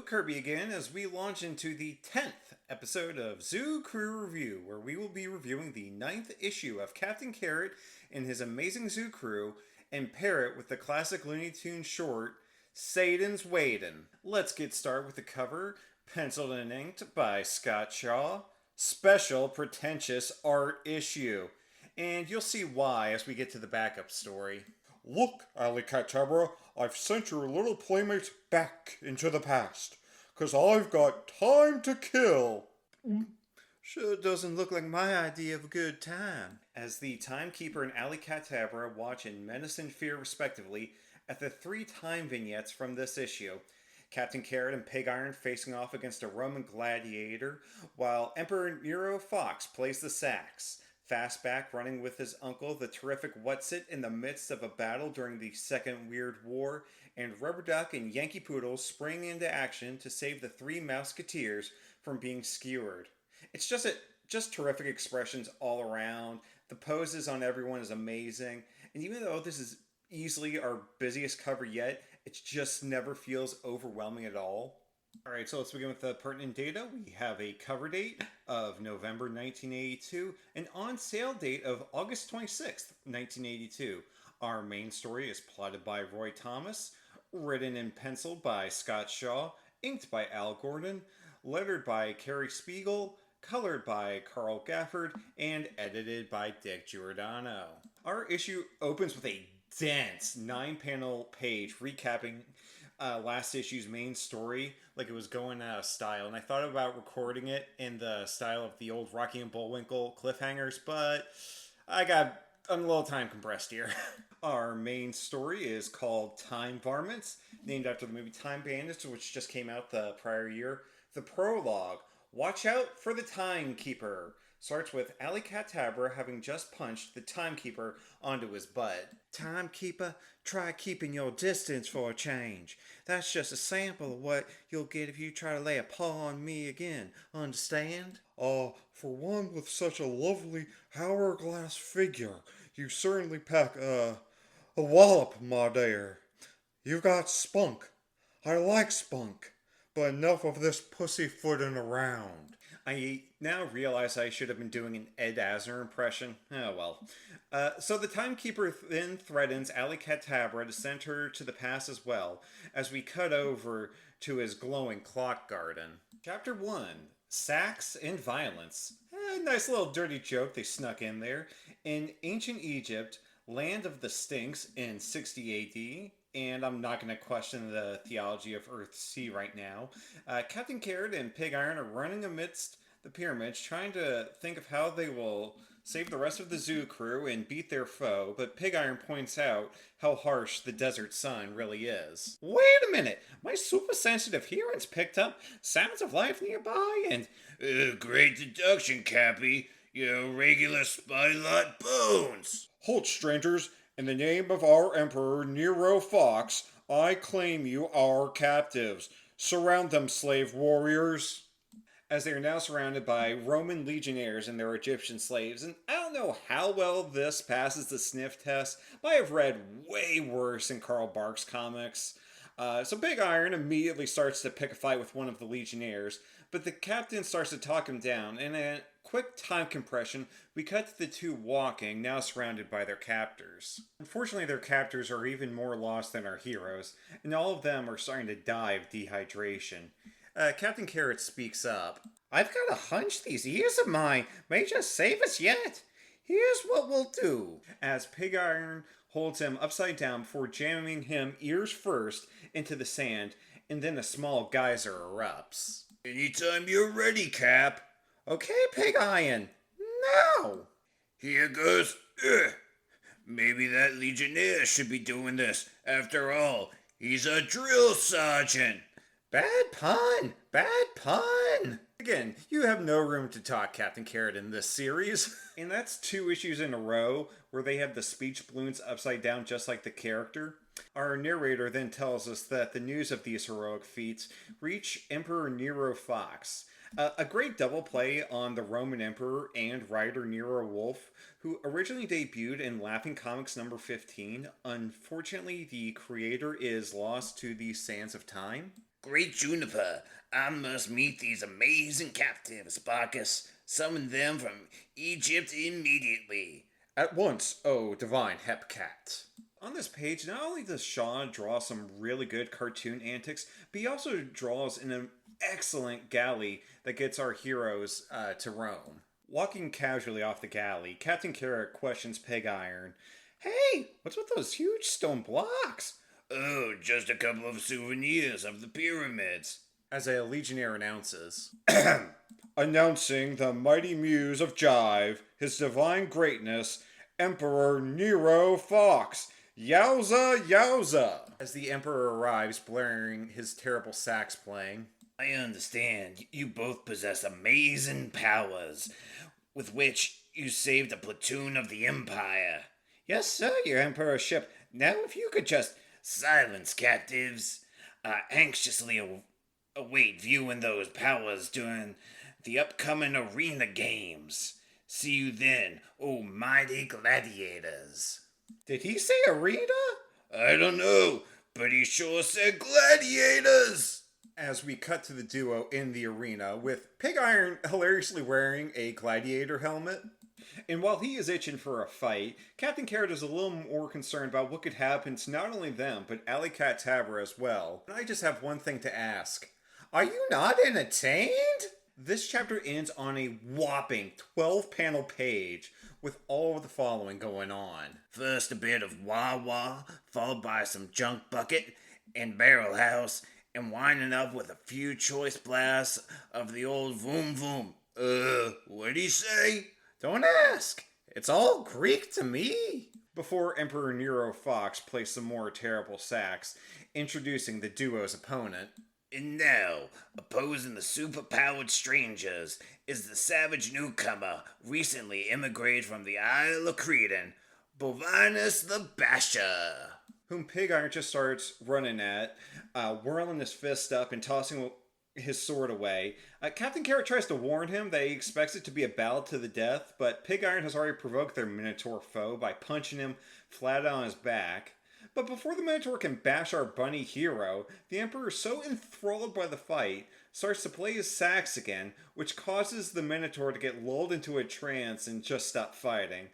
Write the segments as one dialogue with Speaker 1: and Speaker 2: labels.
Speaker 1: Kirby again as we launch into the 10th episode of Zoo Crew Revue, where we will be reviewing the 9th issue of Captain Carrot and his amazing zoo crew, and pair it with the classic Looney Tunes short, Satan's Waitin. Let's get started with the cover, penciled and inked by Scott Shaw. Special pretentious art issue. And you'll see why as we get to the backup story.
Speaker 2: Look, Alley-Kay-Abra, I've sent your little playmates back into the past, 'cause I've got time to kill.
Speaker 1: Sure doesn't look like my idea of a good time. As the Timekeeper and Alley-Kay-Abra watch in menace and fear respectively at the 3 time vignettes from this issue, Captain Carrot and Pig Iron facing off against a Roman gladiator, while Emperor Nero Fox plays the sax. Fastback running with his uncle, the terrific Whatsit, in the midst of a battle during the Second Weird War, and Rubber Duck and Yankee Poodle spring into action to save the 3 Mouseketeers from being skewered. It's just terrific expressions all around. The poses on everyone is amazing, and even though this is easily our busiest cover yet, it just never feels overwhelming at all. Alright, so let's begin with the pertinent data. We have a cover date of November 1982, an on-sale date of August 26th, 1982. Our main story is plotted by Roy Thomas, written and penciled by Scott Shaw, inked by Al Gordon, lettered by Carrie Spiegel, colored by Carl Gafford, and edited by Dick Giordano. Our issue opens with a dense 9-panel page recapping last issue's main story like it was going out of style, and I thought about recording it in the style of the old Rocky and Bullwinkle cliffhangers, but I got a little time compressed here. Our main story is called Time Varmints, named after the movie Time Bandits, which just came out the prior year. The prologue, Watch Out for the Timekeeper, starts with Alley-Kay-Abra having just punched the Timekeeper onto his butt. Timekeeper, try keeping your distance for a change. That's just a sample of what you'll get if you try to lay a paw on me again. Understand?
Speaker 2: For one with such a lovely hourglass figure, you certainly pack a wallop, my dear. You've got spunk. I like spunk. But enough of this pussyfooting around.
Speaker 1: I now realize I should have been doing an Ed Asner impression. Oh well. So the Timekeeper then threatens Alley-Kay-Abra to send her to the past as well, as we cut over to his glowing clock garden. Chapter 1, Sax and Violence. Nice little dirty joke they snuck in there. In ancient Egypt, land of the Sphinx in 60 AD, and I'm not going to question the theology of Earth-C right now, Captain Carrot and Pig Iron are running amidst the pyramids, trying to think of how they will save the rest of the zoo crew and beat their foe, but Pig Iron points out how harsh the desert sun really is. Wait a minute! My super sensitive hearing's picked up sounds of life nearby, and...
Speaker 3: Great deduction, Cappy. You regular spy-lot bones.
Speaker 2: Halt, strangers. In the name of our Emperor Nero Fox, I claim you our captives. Surround them, slave warriors.
Speaker 1: As they are now surrounded by Roman legionnaires and their Egyptian slaves, and I don't know how well this passes the sniff test, but I have read way worse in Carl Barks comics. So Big Iron immediately starts to pick a fight with one of the legionnaires, but the captain starts to talk him down, and in a quick time compression, we cut to the 2 walking, now surrounded by their captors. Unfortunately, their captors are even more lost than our heroes, and all of them are starting to die of dehydration. Captain Carrot speaks up. I've got a hunch these ears of mine may just save us yet. Here's what we'll do. As Pig Iron holds him upside down before jamming him ears first into the sand, and then a small geyser erupts.
Speaker 3: Anytime you're ready, Cap.
Speaker 1: Okay, Pig Iron. Now!
Speaker 3: Here goes. Maybe that Legionnaire should be doing this. After all, he's a drill sergeant.
Speaker 1: Bad pun! Bad pun! Again, you have no room to talk, Captain Carrot, in this series. And that's 2 issues in a row where they have the speech balloons upside down just like the character. Our narrator then tells us that the news of these heroic feats reach Emperor Nero Fox. A great double play on the Roman Emperor and writer Nero Wolfe, who originally debuted in Laughing Comics number 15. Unfortunately, the creator is lost to the sands of time.
Speaker 3: Great Juniper, I must meet these amazing captives, Bacchus. Summon them from Egypt immediately.
Speaker 1: At once, O divine Hepcat. On this page, not only does Shaw draw some really good cartoon antics, but he also draws an excellent galley that gets our heroes to Rome. Walking casually off the galley, Captain Carrot questions Pig Iron. Hey, what's with those huge stone blocks?
Speaker 3: Oh, just a couple of souvenirs of the pyramids.
Speaker 1: As a legionnaire announces.
Speaker 2: Announcing the mighty muse of Jive, his divine greatness, Emperor Nero Fox. Yowza, yowza!
Speaker 1: As the Emperor arrives, blaring his terrible sax playing.
Speaker 3: I understand you both possess amazing powers, with which you saved a platoon of the Empire.
Speaker 1: Yes, sir, your Emperorship. Now if you could just...
Speaker 3: Silence, captives. I anxiously await viewing those powers during the upcoming arena games. See you then, O mighty gladiators.
Speaker 1: Did he say arena?
Speaker 3: I don't know, but he sure said gladiators.
Speaker 1: As we cut to the duo in the arena, with Pig Iron hilariously wearing a gladiator helmet. And while he is itching for a fight, Captain Carrot is a little more concerned about what could happen to not only them, but Alley-Kay-Abra as well. And I just have one thing to ask. Are you not entertained? This chapter ends on a whopping 12-panel page with all of the following going on.
Speaker 3: First a bit of wah-wah, followed by some junk bucket and barrel house, and winding up with a few choice blasts of the old voom voom. What'd he say?
Speaker 1: Don't ask. It's all Greek to me. Before Emperor Nero Fox plays some more terrible sax, introducing the duo's opponent.
Speaker 3: And now, opposing the super-powered strangers, is the savage newcomer recently immigrated from the Isle of Cretan, Bovinus the Basher.
Speaker 1: Whom Pig Iron just starts running at, whirling his fist up and tossing his sword away. Captain Carrot tries to warn him that he expects it to be a battle to the death, but Pig Iron has already provoked their Minotaur foe by punching him flat on his back. But before the Minotaur can bash our bunny hero, the Emperor, so enthralled by the fight, starts to play his sax again, which causes the Minotaur to get lulled into a trance and just stop fighting,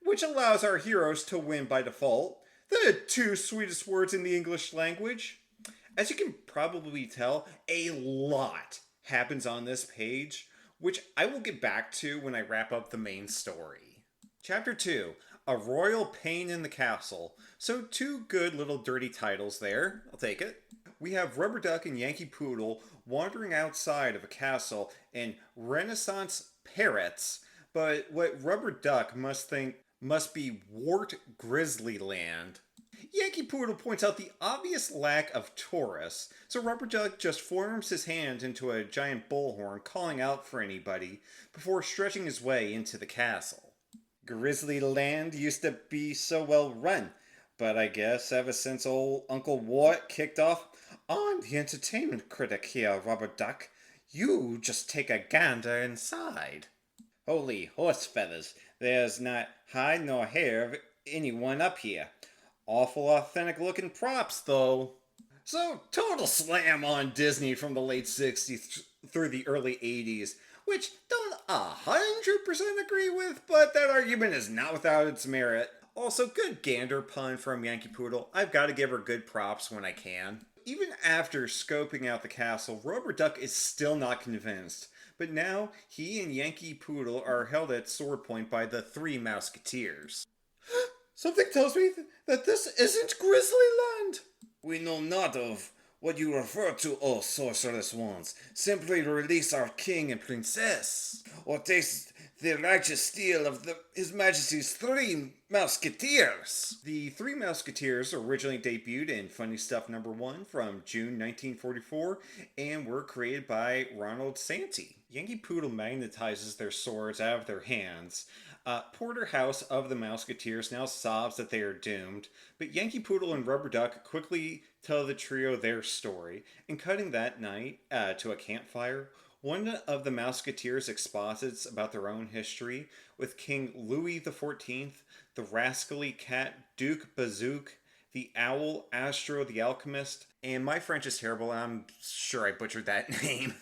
Speaker 1: which allows our heroes to win by default. The two sweetest words in the English language. As you can probably tell, a lot happens on this page, which I will get back to when I wrap up the main story. Chapter 2, A Royal Pain in the Castle. So 2 good little dirty titles there. I'll take it. We have Rubber Duck and Yankee Poodle wandering outside of a castle in Renaissance Paris, but what Rubber Duck must think must be Wart Grizzly Land. Yankee Poodle points out the obvious lack of tourists, so Rubber Duck just forms his hand into a giant bullhorn calling out for anybody before stretching his way into the castle. Grizzly Land used to be so well run, but I guess ever since old Uncle Wart kicked off, I'm the entertainment critic here, Rubber Duck. You just take a gander inside. Holy horse feathers, there's not hide nor hair of anyone up here. Awful authentic looking props, though. So, total slam on Disney from the late 60s through the early 80s, which don't 100% agree with, but that argument is not without its merit. Also, good gander pun from Yankee Poodle. I've got to give her good props when I can. Even after scoping out the castle, Rubber Duck is still not convinced. But now, he and Yankee Poodle are held at sword point by the 3 Musketeers. Something tells me that this isn't Grizzly Land.
Speaker 3: We know not of what you refer to, O sorceress ones. Simply release our king and princess, or taste the righteous steel of His Majesty's 3 Musketeers.
Speaker 1: The 3 Musketeers originally debuted in Funny Stuff #1 from June 1944 and were created by Ronald Santee. Yankee Poodle magnetizes their swords out of their hands. Porterhouse of the Musketeers now sobs that they are doomed, but Yankee Poodle and Rubber Duck quickly tell the trio their story, and cutting that night to a campfire, one of the Musketeers exposits about their own history, with King Louis XIV, the rascally cat Duke Bazook, the owl, Astro the Alchemist, and my French is terrible, and I'm sure I butchered that name.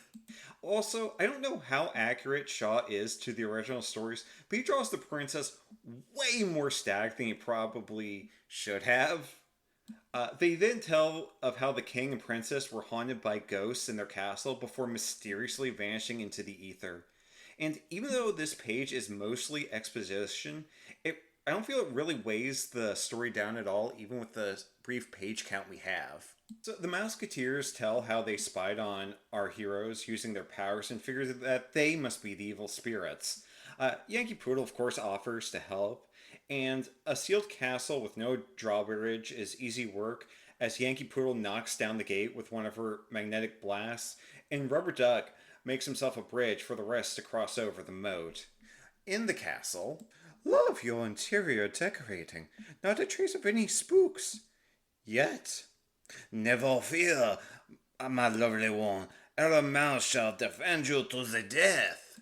Speaker 1: Also, I don't know how accurate Shaw is to the original stories, but he draws the princess way more stacked than he probably should have. They then tell of how the king and princess were haunted by ghosts in their castle before mysteriously vanishing into the ether. And even though this page is mostly exposition, I don't feel it really weighs the story down at all, even with the brief page count we have. So the Musketeers tell how they spied on our heroes using their powers and figure that they must be the evil spirits. Yankee Poodle, of course, offers to help, and a sealed castle with no drawbridge is easy work as Yankee Poodle knocks down the gate with one of her magnetic blasts, and Rubber Duck makes himself a bridge for the rest to cross over the moat. In the castle, love your interior decorating. Not a trace of any spooks. Yet.
Speaker 3: Never fear, my lovely one. Our mouse shall defend you to the death.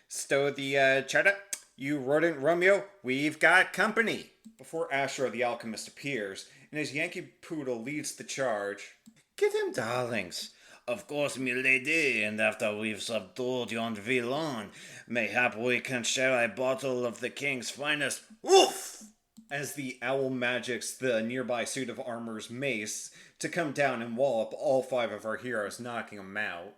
Speaker 1: Stow the cheddar. You rodent Romeo, we've got company. Before Astro the Alchemist appears, and as Yankee Poodle leads the charge, get him, darlings.
Speaker 3: Of course, milady, and after we've subdued yon villain, mayhap we can share a bottle of the king's finest. Oof!
Speaker 1: As the owl magics the nearby suit of armor's mace to come down and wallop all 5 of our heroes, knocking them out.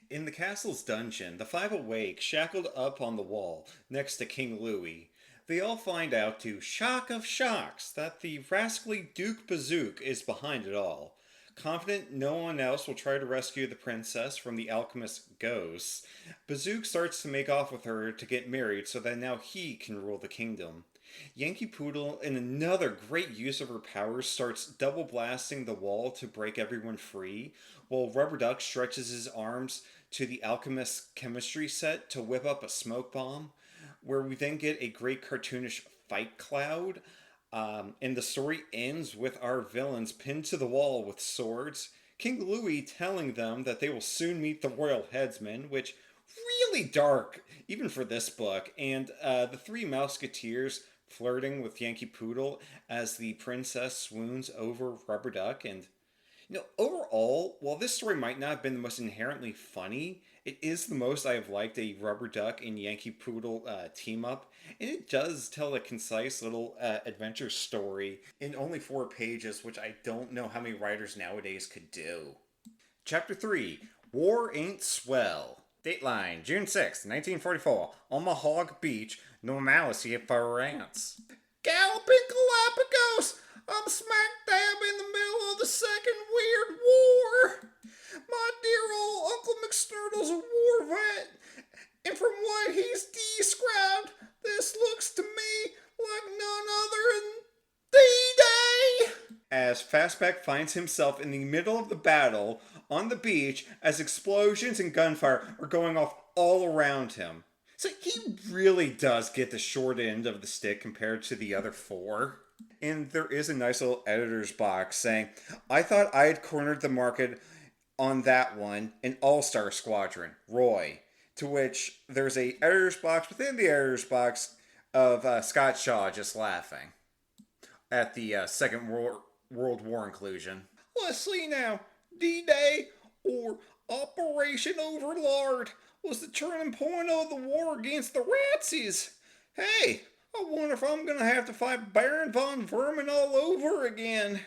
Speaker 1: In the castle's dungeon, the 5 awake, shackled up on the wall next to King Louis. They all find out, to shock of shocks, that the rascally Duke Bazook is behind it all. Confident no one else will try to rescue the princess from the alchemist's ghosts, Bazook starts to make off with her to get married so that now he can rule the kingdom. Yankee Poodle, in another great use of her powers, starts double blasting the wall to break everyone free, while Rubber Duck stretches his arms to the alchemist's chemistry set to whip up a smoke bomb, where we then get a great cartoonish fight cloud. And the story ends with our villains pinned to the wall with swords, King Louis telling them that they will soon meet the royal headsman, which really dark, even for this book, and the 3 Musketeers flirting with Yankee Poodle as the princess swoons over Rubber Duck. And overall, while this story might not have been the most inherently funny, it is the most I have liked a Rubber Duck and Yankee Poodle team up, and it does tell a concise little adventure story in only 4 pages, which I don't know how many writers nowadays could do. Chapter 3, War Ain't Swell. Dateline, June 6, 1944, Omaha Beach, normalcy at France. Galloping Galapagos! I'm smack dab in the middle of the Second Weird War! My dear old Uncle McSnurdle's a war vet, and from what he's described, this looks to me like none other than D-Day! As Fastback finds himself in the middle of the battle on the beach as explosions and gunfire are going off all around him. So he really does get the short end of the stick compared to the other 4. And there is a nice little editor's box saying, I thought I had cornered the market on that one, an All-Star Squadron, Roy. To which there's a editor's box within the editor's box of Scott Shaw just laughing at the Second World War inclusion. Let's see now. D-Day, or Operation Overlord, was the turning point of the war against the Ratsies. Hey, I wonder if I'm going to have to fight Baron von Vermin all over again.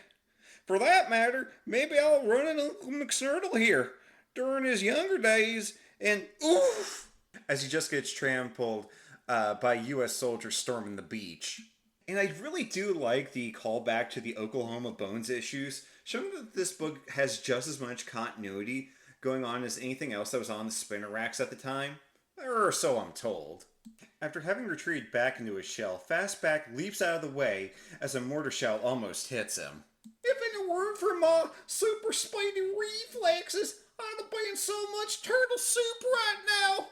Speaker 1: For that matter, maybe I'll run into Uncle McSnurdle here during his younger days, and oof! As he just gets trampled by U.S. soldiers storming the beach. And I really do like the callback to the Oklahoma Bones issues, showing that this book has just as much continuity going on as anything else that was on the spinner racks at the time. Or so I'm told. After having retreated back into his shell, Fastback leaps out of the way as a mortar shell almost hits him. If it weren't for my super speedy reflexes, I'd have been so much turtle soup right now.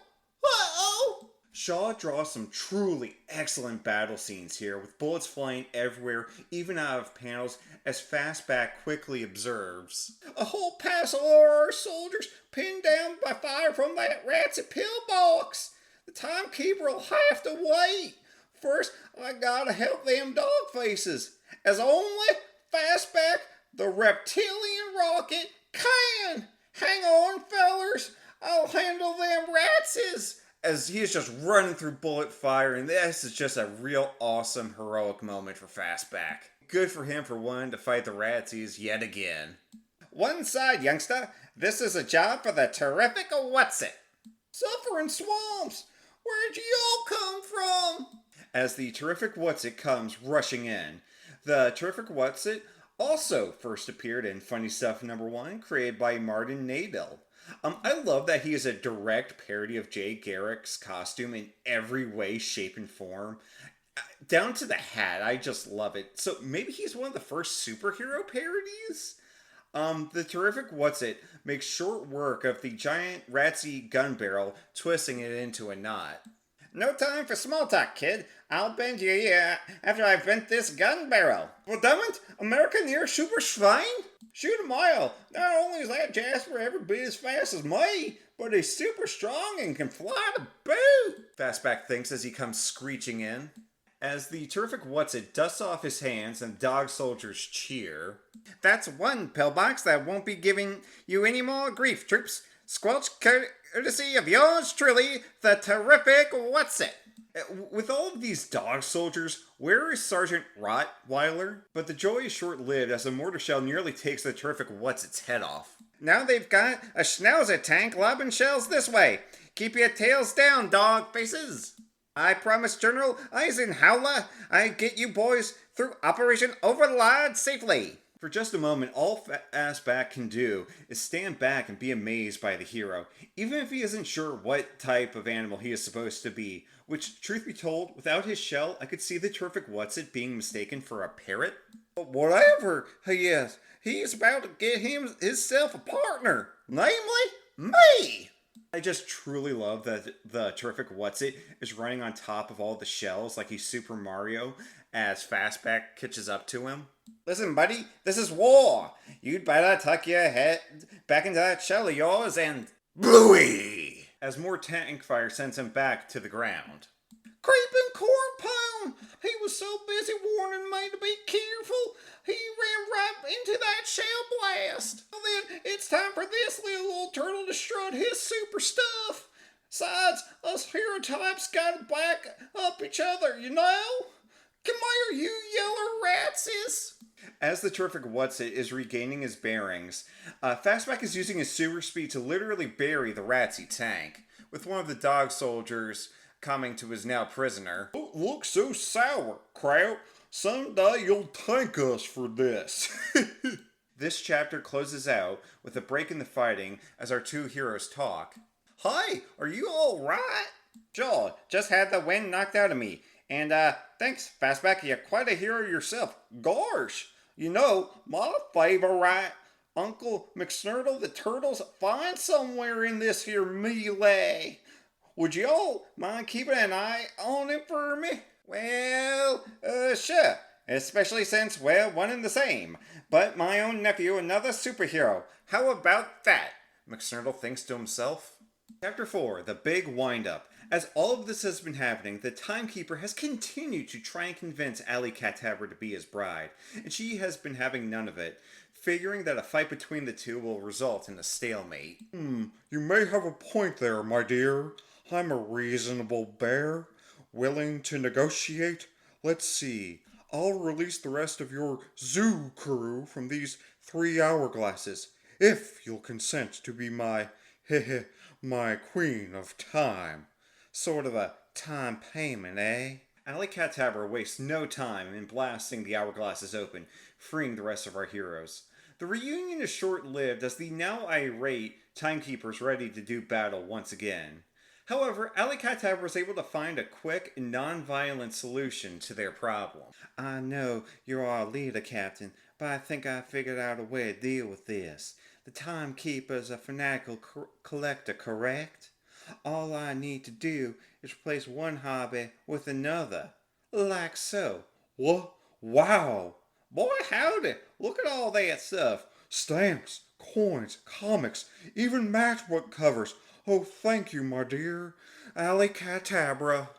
Speaker 1: Uh-oh! Shaw draws some truly excellent battle scenes here, with bullets flying everywhere, even out of panels, as Fastback quickly observes. A whole passel of our soldiers pinned down by fire from that ratsy pillbox. The timekeeper'll have to wait. First, I gotta help them dog faces, as only Fastback, the reptilian rocket, can! Hang on, fellers! I'll handle them ratses! As he is just running through bullet fire, and this is just a real awesome, heroic moment for Fastback. Good for him for wanting to fight the ratsies yet again. One side, youngster. This is a job for the terrific What's-It. Suffering swamps! Where'd you all come from? As the terrific What's-It comes rushing in. The terrific What's-It also first appeared in Funny Stuff #1, created by Martin Nadel. I love that he is a direct parody of Jay Garrick's costume in every way, shape, and form. Down to the hat, I just love it. So maybe he's one of the first superhero parodies? The terrific What's-It makes short work of the giant ratsy gun barrel, twisting it into a knot. No time for small talk, kid. I'll bend you after I've bent this gun barrel. Verdammt, American near super schwein? Shoot a mile. Not only is that Jasper every bit as fast as me, but he's super strong and can fly to boot. Fastback thinks as he comes screeching in. As the terrific What's-It dusts off his hands and dog soldiers cheer. That's one pillbox that won't be giving you any more grief, troops. Squelch courtesy of yours truly, the terrific What's-It. With all of these dog soldiers, where is Sergeant Rottweiler? But the joy is short-lived as a mortar shell nearly takes the terrific What's-It's head off. Now they've got a schnauzer tank lobbing shells this way. Keep your tails down, dog faces. I promise, General Eisenhower, I get you boys through Operation Overlord safely. For just a moment, all Fastback can do is stand back and be amazed by the hero, even if he isn't sure what type of animal he is supposed to be. Which, truth be told, without his shell, I could see the terrific What's-It being mistaken for a parrot. But whatever he is about to get himself a partner, namely me. I just truly love that the terrific What's-It is running on top of all the shells like he's Super Mario as Fastback catches up to him. Listen, buddy, this is war. You'd better tuck your head back into that shell of yours and bluey! As more tank fire sends him back to the ground. Creeping corn pound! He was so busy warning me to be careful, he ran right into that shell blast. Well then, it's time for this little old turtle to strut his super stuff. Besides, us hero types gotta back up each other, you know? Come here, you yeller ratses! As the terrific What's-It is regaining his bearings, Fastback is using his super speed to literally bury the ratsy tank, with one of the dog soldiers coming to his now prisoner.
Speaker 2: Don't look so sour, Kraut. Someday you'll thank us for this.
Speaker 1: This chapter closes out with a break in the fighting as our two heroes talk. Hi, are you all right? Sure, just had the wind knocked out of me. And, thanks, Fastback, you're quite a hero yourself. Gosh, you know, my favorite Uncle McSnurtle the Turtle's fine somewhere in this here melee. Would you all mind keeping an eye on him for me? Well, sure. Especially since we're one and the same. But my own nephew, another superhero. How about that? McSnurtle thinks to himself. Chapter 4, The Big Wind-Up. As all of this has been happening, the Timekeeper has continued to try and convince Alley-Kay-Abra to be his bride, and she has been having none of it, figuring that a fight between the two will result in a stalemate.
Speaker 2: You may have a point there, my dear. I'm a reasonable bear, willing to negotiate. Let's see. I'll release the rest of your Zoo Crew from these 3 hourglasses, if you'll consent to be my queen of time. Sort of a time payment, eh? Alley-Kay-Abra wastes no time in blasting the hourglasses open, freeing the rest of our heroes. The reunion is short-lived as the now irate Timekeeper is ready to do battle once again. However, Alley-Kay-Abra is able to find a quick and non-violent solution to their problem. I know you're our leader, Captain, but I think I figured out a way to deal with this. The Timekeeper's a fanatical collector, correct? All I need to do is replace one hobby with another. Like so. What? Wow! Boy, howdy! Look at all that stuff. Stamps, coins, comics, even matchbook covers. Oh, thank you, my dear Alley-Kay-Abra.